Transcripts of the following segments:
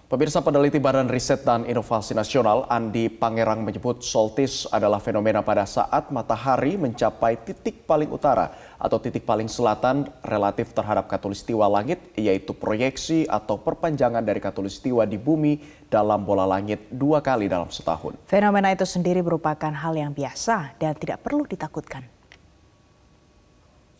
Pemirsa, peneliti Badan Riset dan Inovasi Nasional Andi Pangerang menyebut solstice adalah fenomena pada saat matahari mencapai titik paling utara atau titik paling selatan relatif terhadap khatulistiwa langit, yaitu proyeksi atau perpanjangan dari khatulistiwa di bumi dalam bola langit 2 kali dalam setahun. Fenomena itu sendiri merupakan hal yang biasa dan tidak perlu ditakutkan.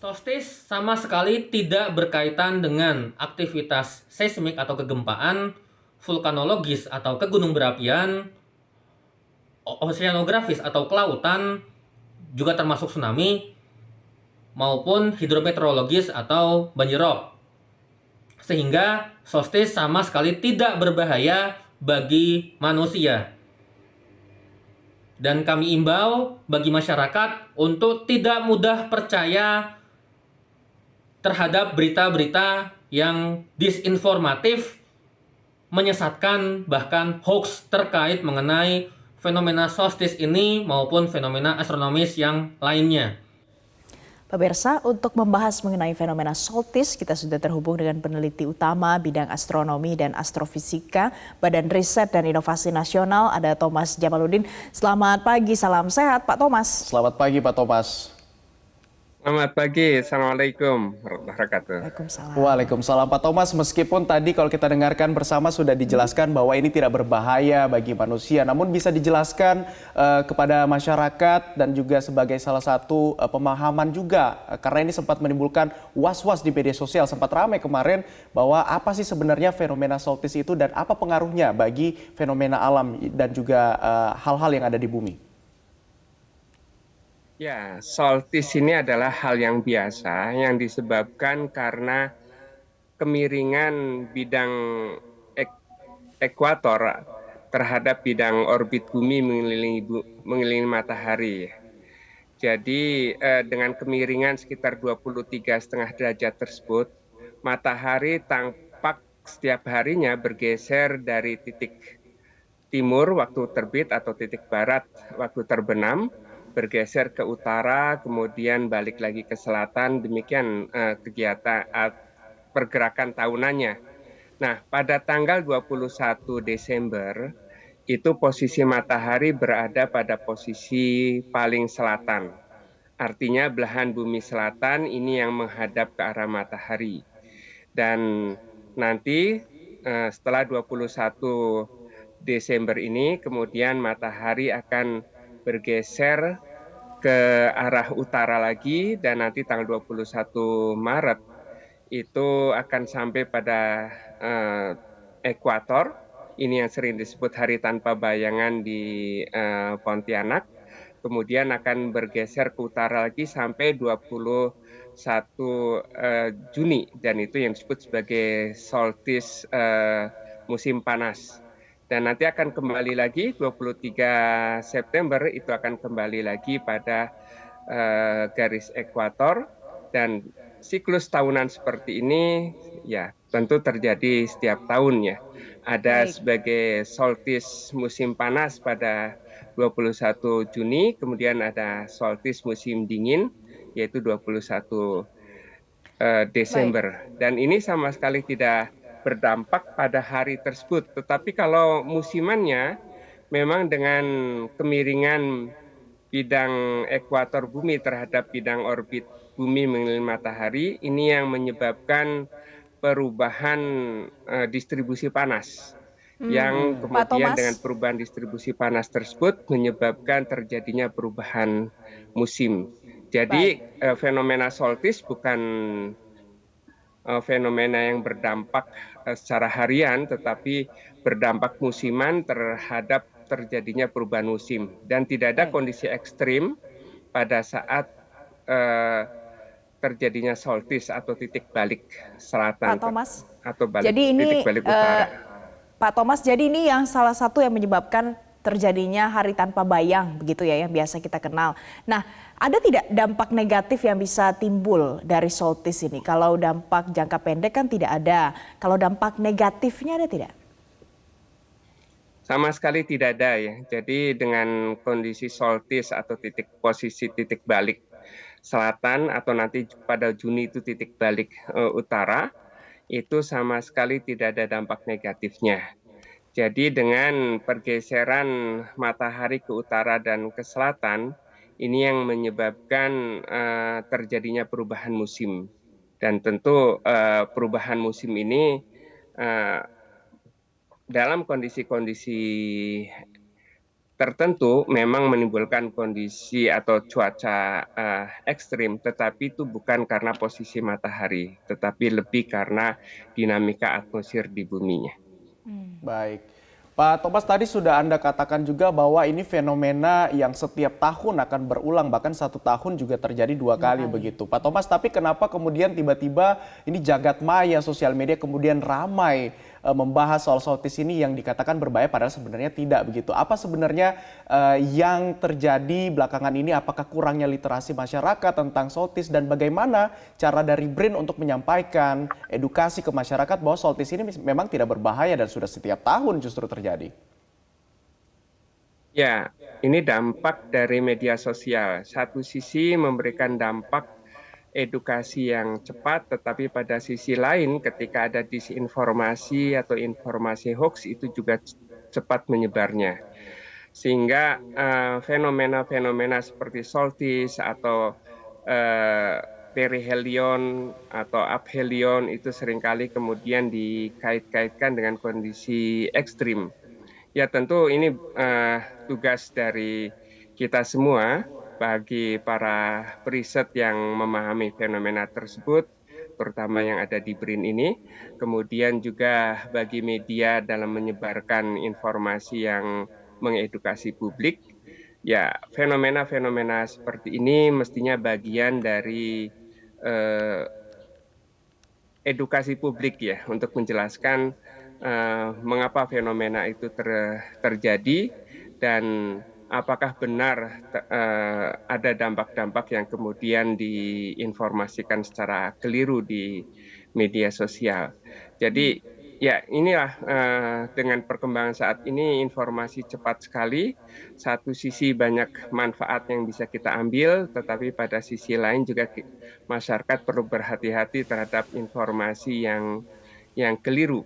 Solstice sama sekali tidak berkaitan dengan aktivitas seismik atau kegempaan, vulkanologis atau kegunung berapian, oceanografis atau kelautan, juga termasuk tsunami, maupun hidrometeorologis atau banjirop. Sehingga solstice sama sekali tidak berbahaya bagi manusia. Dan kami imbau bagi masyarakat untuk tidak mudah percaya terhadap berita-berita yang disinformatif, menyesatkan, bahkan hoax terkait mengenai fenomena solstice ini maupun fenomena astronomis yang lainnya. Pemirsa, untuk membahas mengenai fenomena solstice, kita sudah terhubung dengan peneliti utama bidang astronomi dan astrofisika Badan Riset dan Inovasi Nasional, ada Thomas Jamaludin. Selamat pagi, salam sehat Pak Thomas. Selamat pagi Pak Thomas. Selamat pagi, Assalamualaikum warahmatullahi wabarakatuh. Waalaikumsalam Pak Thomas, meskipun tadi kalau kita dengarkan bersama sudah dijelaskan bahwa ini tidak berbahaya bagi manusia, namun bisa dijelaskan kepada masyarakat dan juga sebagai salah satu pemahaman juga, karena ini sempat menimbulkan was-was di media sosial, sempat ramai kemarin bahwa apa sih sebenarnya fenomena solstice itu dan apa pengaruhnya bagi fenomena alam dan juga hal-hal yang ada di bumi. Ya, solstice ini adalah hal yang biasa yang disebabkan karena kemiringan bidang ekuator terhadap bidang orbit bumi mengelilingi matahari. Jadi dengan kemiringan sekitar 23,5 derajat tersebut, matahari tampak setiap harinya bergeser dari titik timur waktu terbit atau titik barat waktu terbenam, bergeser ke utara, kemudian balik lagi ke selatan, demikian kegiatan pergerakan tahunannya. Nah, pada tanggal 21 Desember, itu posisi matahari berada pada posisi paling selatan. Artinya belahan bumi selatan ini yang menghadap ke arah matahari. Dan nanti setelah 21 Desember ini, kemudian matahari akan bergeser ke arah utara lagi dan nanti tanggal 21 Maret itu akan sampai pada ekuator. Ini yang sering disebut hari tanpa bayangan di Pontianak. Kemudian akan bergeser ke utara lagi sampai 21 Juni dan itu yang disebut sebagai solstice musim panas. Dan nanti akan kembali lagi 23 September itu akan kembali lagi pada garis ekuator dan siklus tahunan seperti ini ya tentu terjadi setiap tahunnya. Ada sebagai solstice musim panas pada 21 Juni, kemudian ada solstice musim dingin yaitu 21 Desember. Dan ini sama sekali tidak berdampak pada hari tersebut. Tetapi kalau musimannya memang dengan kemiringan bidang ekuator bumi terhadap bidang orbit bumi mengelilingi matahari, ini yang menyebabkan perubahan distribusi panas. Yang kemudian dengan perubahan distribusi panas tersebut menyebabkan terjadinya perubahan musim. Jadi fenomena solstice bukan fenomena yang berdampak secara harian, tetapi berdampak musiman terhadap terjadinya perubahan musim. Dan tidak ada kondisi ekstrim pada saat terjadinya solstice atau titik balik selatan Pak Thomas, atau titik balik utara. Pak Thomas, jadi ini yang salah satu yang menyebabkan terjadinya hari tanpa bayang, begitu ya, yang biasa kita kenal. Nah, ada tidak dampak negatif yang bisa timbul dari solstice ini? Kalau dampak jangka pendek kan tidak ada. Kalau dampak negatifnya ada tidak? Sama sekali tidak ada ya. Jadi dengan kondisi solstice atau posisi titik balik selatan atau nanti pada Juni itu titik balik utara, itu sama sekali tidak ada dampak negatifnya. Jadi dengan pergeseran matahari ke utara dan ke selatan, ini yang menyebabkan terjadinya perubahan musim. Dan tentu perubahan musim ini eh, dalam kondisi-kondisi tertentu memang menimbulkan kondisi atau cuaca ekstrim, tetapi itu bukan karena posisi matahari, tetapi lebih karena dinamika atmosfer di buminya. Baik. Pak Thomas, tadi sudah Anda katakan juga bahwa ini fenomena yang setiap tahun akan berulang, bahkan 1 tahun juga terjadi 2 kali begitu. Pak Thomas, tapi kenapa kemudian tiba-tiba ini jagat maya sosial media kemudian ramai membahas soal saltis ini yang dikatakan berbahaya padahal sebenarnya tidak begitu. Apa sebenarnya yang terjadi belakangan ini? Apakah kurangnya literasi masyarakat tentang saltis dan bagaimana cara dari BRIN untuk menyampaikan edukasi ke masyarakat bahwa saltis ini memang tidak berbahaya dan sudah setiap tahun justru terjadi? Ya, ini dampak dari media sosial. Satu sisi memberikan dampak edukasi yang cepat, tetapi pada sisi lain ketika ada disinformasi atau informasi hoax itu juga cepat menyebarnya. Sehingga fenomena-fenomena seperti solstice atau perihelion atau aphelion itu seringkali kemudian dikait-kaitkan dengan kondisi ekstrim. Ya tentu ini tugas dari kita semua bagi para periset yang memahami fenomena tersebut, terutama yang ada di BRIN ini, kemudian juga bagi media dalam menyebarkan informasi yang mengedukasi publik. Ya, fenomena-fenomena seperti ini mestinya bagian dari edukasi publik ya, untuk menjelaskan mengapa fenomena itu terjadi dan apakah benar ada dampak-dampak yang kemudian diinformasikan secara keliru di media sosial. Jadi ya inilah dengan perkembangan saat ini informasi cepat sekali. Satu sisi banyak manfaat yang bisa kita ambil, tetapi pada sisi lain juga masyarakat perlu berhati-hati terhadap informasi yang keliru.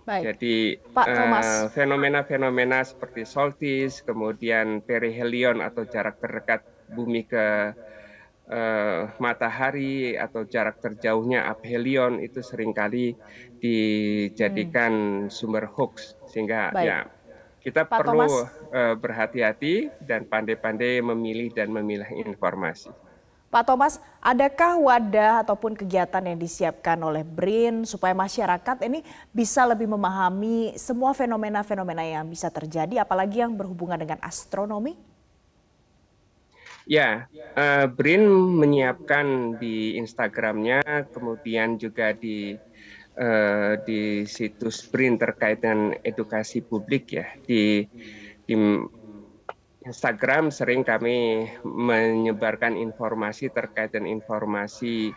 Baik, Jadi Pak Thomas. fenomena-fenomena seperti solstice, kemudian perihelion atau jarak terdekat bumi ke matahari atau jarak terjauhnya aphelion itu seringkali dijadikan sumber hoax. Sehingga Baik, ya kita Pak perlu Thomas. berhati-hati dan pandai-pandai memilih dan memilah informasi. Pak Thomas, adakah wadah ataupun kegiatan yang disiapkan oleh BRIN supaya masyarakat ini bisa lebih memahami semua fenomena-fenomena yang bisa terjadi, apalagi yang berhubungan dengan astronomi? Ya, BRIN menyiapkan di Instagramnya, kemudian juga di situs BRIN terkait dengan edukasi publik ya. Di Instagram sering kami menyebarkan informasi terkait dengan informasi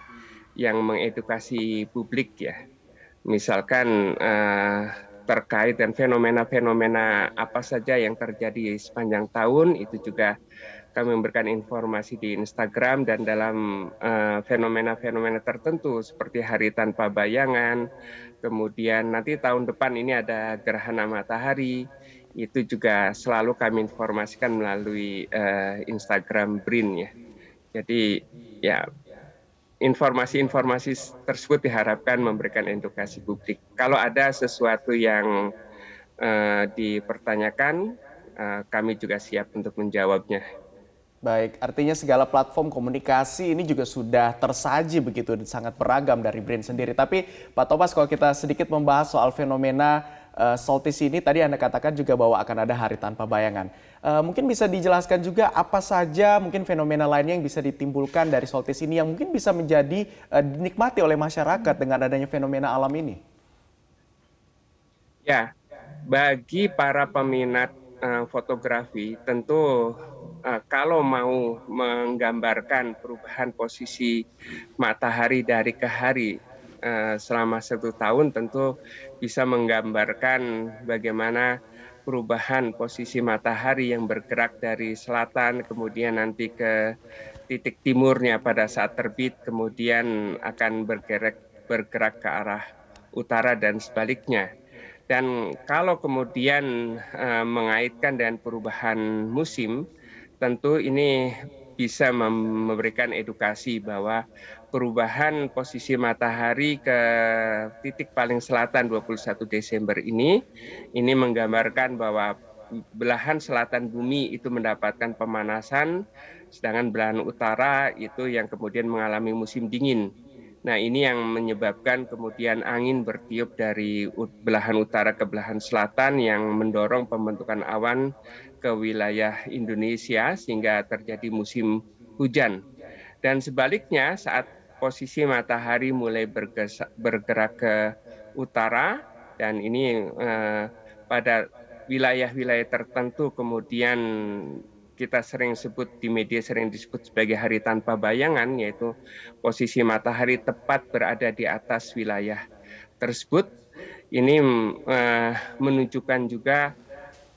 yang mengedukasi publik ya. Misalkan terkait dengan fenomena-fenomena apa saja yang terjadi sepanjang tahun, itu juga kami memberikan informasi di Instagram. Dan dalam fenomena-fenomena tertentu seperti hari tanpa bayangan, kemudian nanti tahun depan ini ada gerhana matahari, itu juga selalu kami informasikan melalui Instagram BRIN ya. Jadi ya informasi-informasi tersebut diharapkan memberikan edukasi publik. Kalau ada sesuatu yang dipertanyakan, kami juga siap untuk menjawabnya. Baik, artinya segala platform komunikasi ini juga sudah tersaji begitu, sangat beragam dari BRIN sendiri. Tapi Pak Thomas, kalau kita sedikit membahas soal fenomena solstice ini, tadi Anda katakan juga bahwa akan ada hari tanpa bayangan. Mungkin bisa dijelaskan juga apa saja mungkin fenomena lainnya yang bisa ditimbulkan dari solstice ini yang mungkin bisa menjadi dinikmati oleh masyarakat dengan adanya fenomena alam ini? Ya, bagi para peminat fotografi tentu kalau mau menggambarkan perubahan posisi matahari dari ke hari selama 1 tahun, tentu bisa menggambarkan bagaimana perubahan posisi matahari yang bergerak dari selatan kemudian nanti ke titik timurnya pada saat terbit, kemudian akan bergerak ke arah utara dan sebaliknya. Dan kalau kemudian mengaitkan dengan perubahan musim, tentu ini bisa memberikan edukasi bahwa perubahan posisi matahari ke titik paling selatan 21 Desember ini menggambarkan bahwa belahan selatan bumi itu mendapatkan pemanasan, sedangkan belahan utara itu yang kemudian mengalami musim dingin. Nah, ini yang menyebabkan kemudian angin bertiup dari belahan utara ke belahan selatan yang mendorong pembentukan awan ke wilayah Indonesia sehingga terjadi musim hujan. Dan sebaliknya saat posisi matahari mulai bergerak ke utara dan ini pada wilayah-wilayah tertentu kemudian kita sering sebut di media sering disebut sebagai hari tanpa bayangan, yaitu posisi matahari tepat berada di atas wilayah tersebut. Ini menunjukkan juga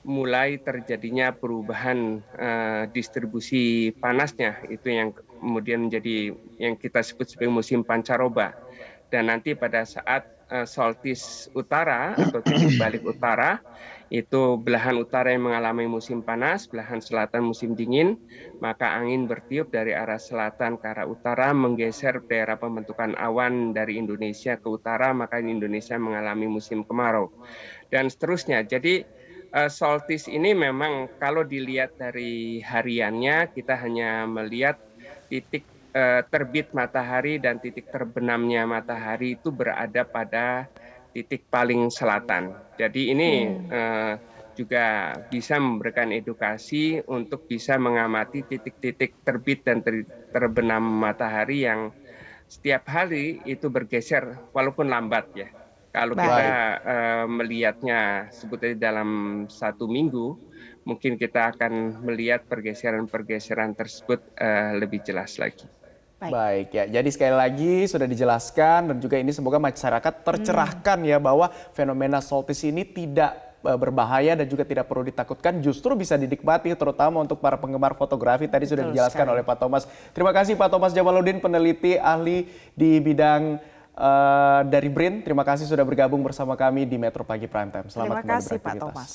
mulai terjadinya perubahan distribusi panasnya, itu yang kemudian menjadi yang kita sebut sebagai musim pancaroba. Dan nanti pada saat solstice utara atau titik balik utara, itu belahan utara yang mengalami musim panas, belahan selatan musim dingin, maka angin bertiup dari arah selatan ke arah utara, menggeser daerah pembentukan awan dari Indonesia ke utara, maka Indonesia mengalami musim kemarau. Dan seterusnya. Jadi solstice ini memang kalau dilihat dari hariannya, kita hanya melihat titik terbit matahari dan titik terbenamnya matahari itu berada pada titik paling selatan. Jadi ini juga bisa memberikan edukasi untuk bisa mengamati titik-titik terbit dan terbenam matahari yang setiap hari itu bergeser walaupun lambat ya. Kalau kita melihatnya sebetulnya dalam 1 minggu, mungkin kita akan melihat pergeseran-pergeseran tersebut lebih jelas lagi. Baik ya, jadi sekali lagi sudah dijelaskan dan juga ini semoga masyarakat tercerahkan ya bahwa fenomena solstice ini tidak berbahaya dan juga tidak perlu ditakutkan, justru bisa dinikmati terutama untuk para penggemar fotografi. Tadi sudah dijelaskan oleh Pak Thomas. Terima kasih Pak Thomas Jamaludin, peneliti ahli di bidang dari BRIN. Terima kasih sudah bergabung bersama kami di Metro Pagi Prime Time. Selamat Terima kasih kembali Pak Thomas.